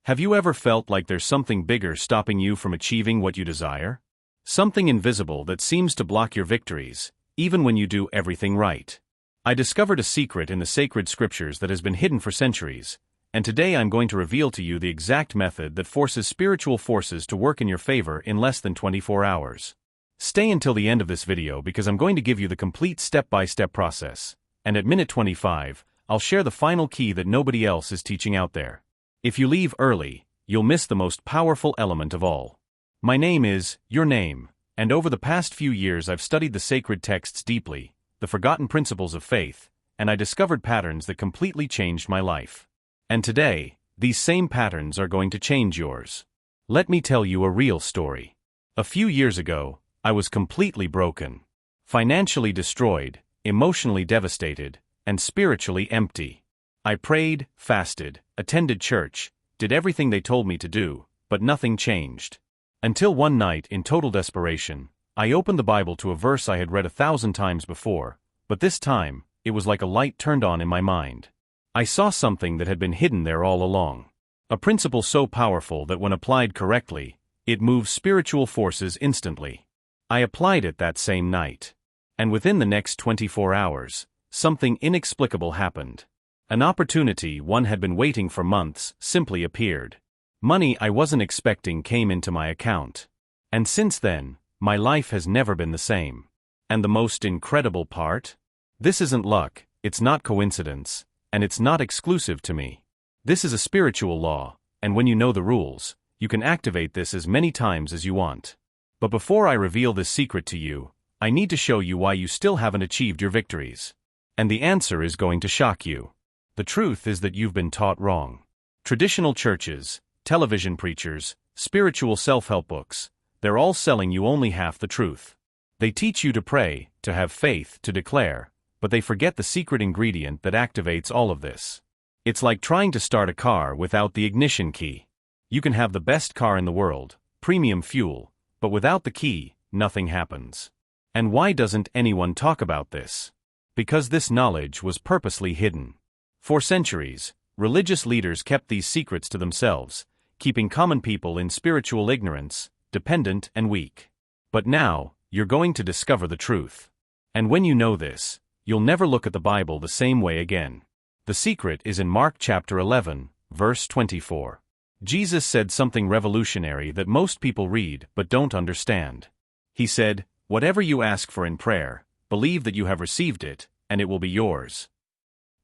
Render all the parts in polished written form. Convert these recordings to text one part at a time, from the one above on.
Have you ever felt like there's something bigger stopping you from achieving what you desire? Something invisible that seems to block your victories, even when you do everything right. I discovered a secret in the sacred scriptures that has been hidden for centuries, and today I'm going to reveal to you the exact method that forces spiritual forces to work in your favor in less than 24 hours. Stay until the end of this video because I'm going to give you the complete step-by-step process, and at minute 25, I'll share the final key that nobody else is teaching out there. If you leave early, you'll miss the most powerful element of all. My name is your name, and over the past few years I've studied the sacred texts deeply, the forgotten principles of faith, and I discovered patterns that completely changed my life. And today, these same patterns are going to change yours. Let me tell you a real story. A few years ago, I was completely broken, financially destroyed, emotionally devastated, and spiritually empty. I prayed, fasted, attended church, did everything they told me to do, but nothing changed. Until one night, in total desperation, I opened the Bible to a verse I had read 1,000 times before, but this time, it was like a light turned on in my mind. I saw something that had been hidden there all along. A principle so powerful that when applied correctly, it moves spiritual forces instantly. I applied it that same night. And within the next 24 hours, something inexplicable happened. An opportunity one had been waiting for months simply appeared. Money I wasn't expecting came into my account. And since then, my life has never been the same. And the most incredible part? This isn't luck, it's not coincidence, and it's not exclusive to me. This is a spiritual law, and when you know the rules, you can activate this as many times as you want. But before I reveal this secret to you, I need to show you why you still haven't achieved your victories. And the answer is going to shock you. The truth is that you've been taught wrong. Traditional churches, television preachers, spiritual self-help books, they're all selling you only half the truth. They teach you to pray, to have faith, to declare, but they forget the secret ingredient that activates all of this. It's like trying to start a car without the ignition key. You can have the best car in the world, premium fuel, but without the key, nothing happens. And why doesn't anyone talk about this? Because this knowledge was purposely hidden. For centuries, religious leaders kept these secrets to themselves, keeping common people in spiritual ignorance, dependent and weak. But now, you're going to discover the truth. And when you know this, you'll never look at the Bible the same way again. The secret is in Mark chapter 11, verse 24. Jesus said something revolutionary that most people read but don't understand. He said, "Whatever you ask for in prayer, believe that you have received it, and it will be yours."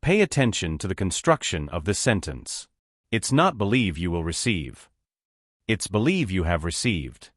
Pay attention to the construction of this sentence. It's not believe you will receive. It's believe you have received.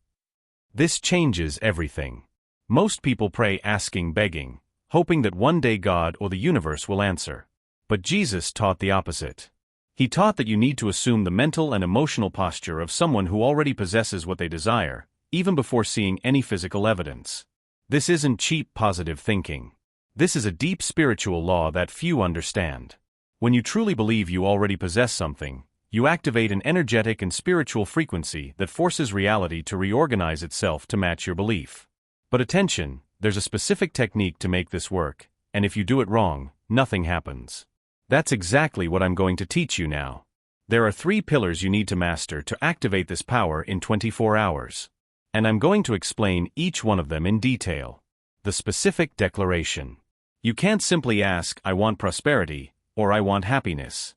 This changes everything. Most people pray asking, begging, hoping that one day God or the universe will answer. But Jesus taught the opposite. He taught that you need to assume the mental and emotional posture of someone who already possesses what they desire, even before seeing any physical evidence. This isn't cheap positive thinking. This is a deep spiritual law that few understand. When you truly believe you already possess something, you activate an energetic and spiritual frequency that forces reality to reorganize itself to match your belief. But attention, there's a specific technique to make this work, and if you do it wrong, nothing happens. That's exactly what I'm going to teach you now. There are 3 pillars you need to master to activate this power in 24 hours. And I'm going to explain each one of them in detail. The specific declaration. You can't simply ask, "I want prosperity," or "I want happiness."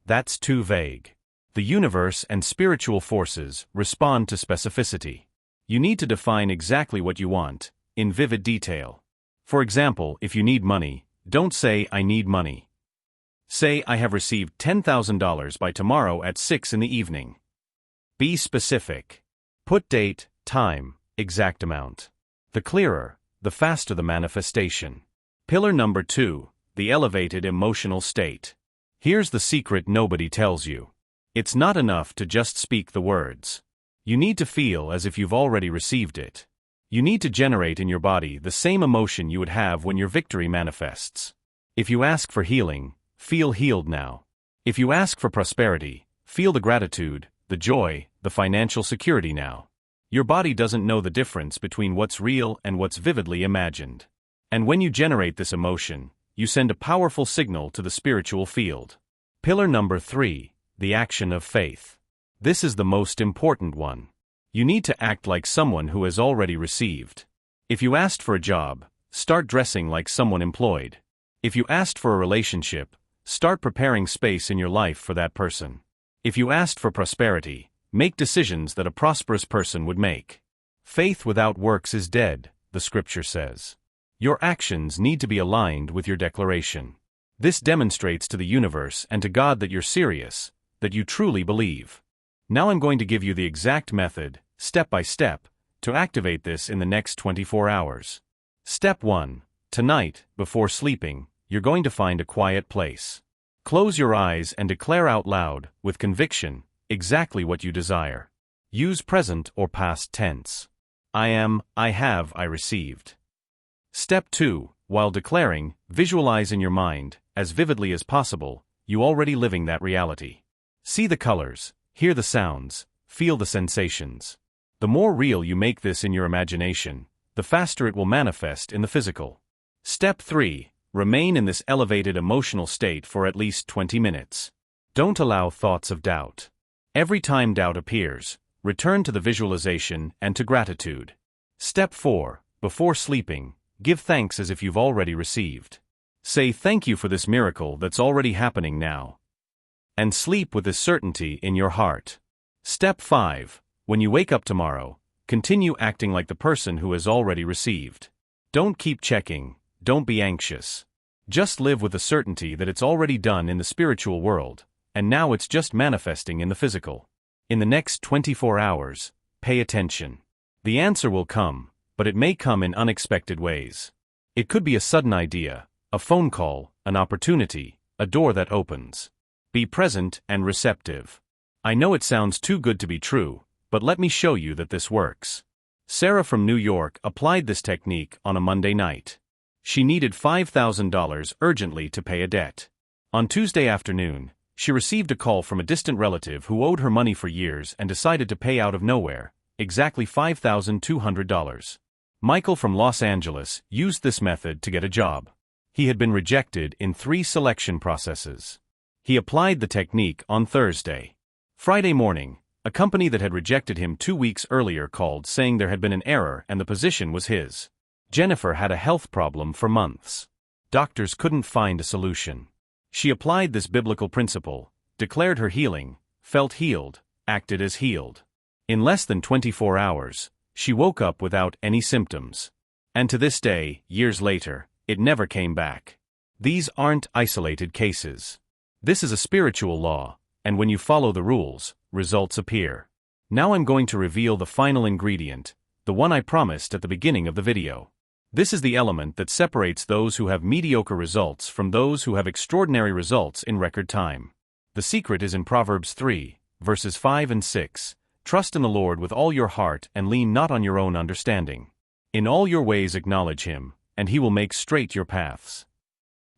That's too vague. The universe and spiritual forces respond to specificity. You need to define exactly what you want, in vivid detail. For example, if you need money, don't say, "I need money." Say, "I have received $10,000 by tomorrow at 6 in the evening." Be specific. Put date, time, exact amount. The clearer, the faster the manifestation. Pillar number 2, the elevated emotional state. Here's the secret nobody tells you. It's not enough to just speak the words. You need to feel as if you've already received it. You need to generate in your body the same emotion you would have when your victory manifests. If you ask for healing, feel healed now. If you ask for prosperity, feel the gratitude, the joy, the financial security now. Your body doesn't know the difference between what's real and what's vividly imagined. And when you generate this emotion, you send a powerful signal to the spiritual field. Pillar number 3, the action of faith. This is the most important one. You need to act like someone who has already received. If you asked for a job, start dressing like someone employed. If you asked for a relationship, start preparing space in your life for that person. If you asked for prosperity, make decisions that a prosperous person would make. Faith without works is dead, the scripture says. Your actions need to be aligned with your declaration. This demonstrates to the universe and to God that you're serious, that you truly believe. Now I'm going to give you the exact method, step by step, to activate this in the next 24 hours. Step 1. Tonight, before sleeping, you're going to find a quiet place. Close your eyes and declare out loud, with conviction, exactly what you desire. Use present or past tense. I am, I have, I received. Step 2. While declaring, visualize in your mind, as vividly as possible, you already living that reality. See the colors, hear the sounds, feel the sensations. The more real you make this in your imagination, the faster it will manifest in the physical. Step 3. Remain in this elevated emotional state for at least 20 minutes. Don't allow thoughts of doubt. Every time doubt appears, return to the visualization and to gratitude. Step 4. Before sleeping, give thanks as if you've already received. Say thank you for this miracle that's already happening now. And sleep with this certainty in your heart. Step 5. When you wake up tomorrow, continue acting like the person who has already received. Don't keep checking, don't be anxious. Just live with the certainty that it's already done in the spiritual world, and now it's just manifesting in the physical. In the next 24 hours, pay attention. The answer will come, but it may come in unexpected ways. It could be a sudden idea, a phone call, an opportunity, a door that opens. Be present and receptive. I know it sounds too good to be true, but let me show you that this works. Sarah from New York applied this technique on a Monday night. She needed $5,000 urgently to pay a debt. On Tuesday afternoon, she received a call from a distant relative who owed her money for years and decided to pay out of nowhere, exactly $5,200. Michael from Los Angeles used this method to get a job. He had been rejected in 3 selection processes. He applied the technique on Thursday. Friday morning, a company that had rejected him 2 weeks earlier called saying there had been an error and the position was his. Jennifer had a health problem for months. Doctors couldn't find a solution. She applied this biblical principle, declared her healing, felt healed, acted as healed. In less than 24 hours, she woke up without any symptoms. And to this day, years later, it never came back. These aren't isolated cases. This is a spiritual law, and when you follow the rules, results appear. Now I'm going to reveal the final ingredient, the one I promised at the beginning of the video. This is the element that separates those who have mediocre results from those who have extraordinary results in record time. The secret is in Proverbs 3, verses 5 and 6. Trust in the Lord with all your heart and lean not on your own understanding. In all your ways acknowledge Him, and He will make straight your paths.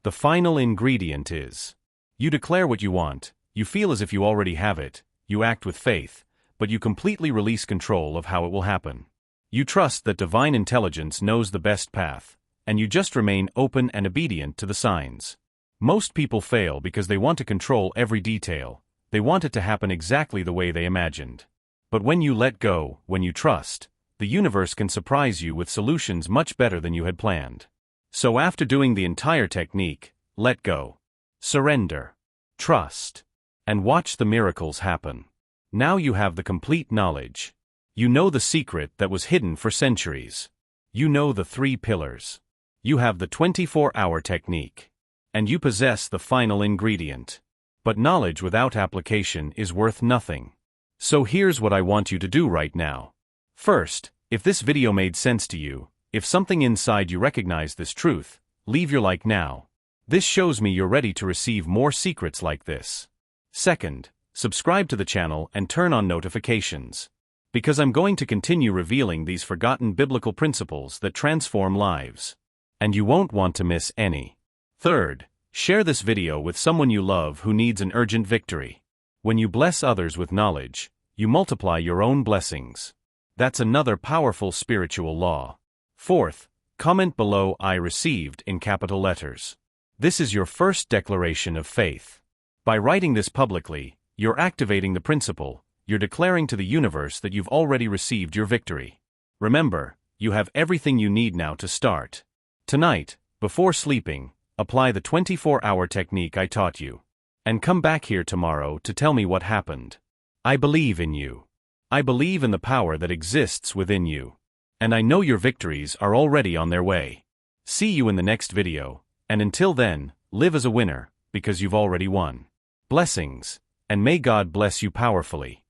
The final ingredient is: you declare what you want, you feel as if you already have it, you act with faith, but you completely release control of how it will happen. You trust that divine intelligence knows the best path, and you just remain open and obedient to the signs. Most people fail because they want to control every detail, they want it to happen exactly the way they imagined. But when you let go, when you trust, the universe can surprise you with solutions much better than you had planned. So after doing the entire technique, let go, surrender, trust, and watch the miracles happen. Now you have the complete knowledge. You know the secret that was hidden for centuries. You know the 3 pillars. You have the 24-hour technique. And you possess the final ingredient. But knowledge without application is worth nothing. So here's what I want you to do right now. First, if this video made sense to you, if something inside you recognized this truth, leave your like now. This shows me you're ready to receive more secrets like this. Second, subscribe to the channel and turn on notifications. Because I'm going to continue revealing these forgotten biblical principles that transform lives. And you won't want to miss any. Third, share this video with someone you love who needs an urgent victory. When you bless others with knowledge, you multiply your own blessings. That's another powerful spiritual law. Fourth, comment below "I received" in capital letters. This is your first declaration of faith. By writing this publicly, you're activating the principle. You're declaring to the universe that you've already received your victory. Remember, you have everything you need now to start. Tonight, before sleeping, apply the 24-hour technique I taught you. And come back here tomorrow to tell me what happened. I believe in you. I believe in the power that exists within you. And I know your victories are already on their way. See you in the next video, and until then, live as a winner, because you've already won. Blessings, and may God bless you powerfully.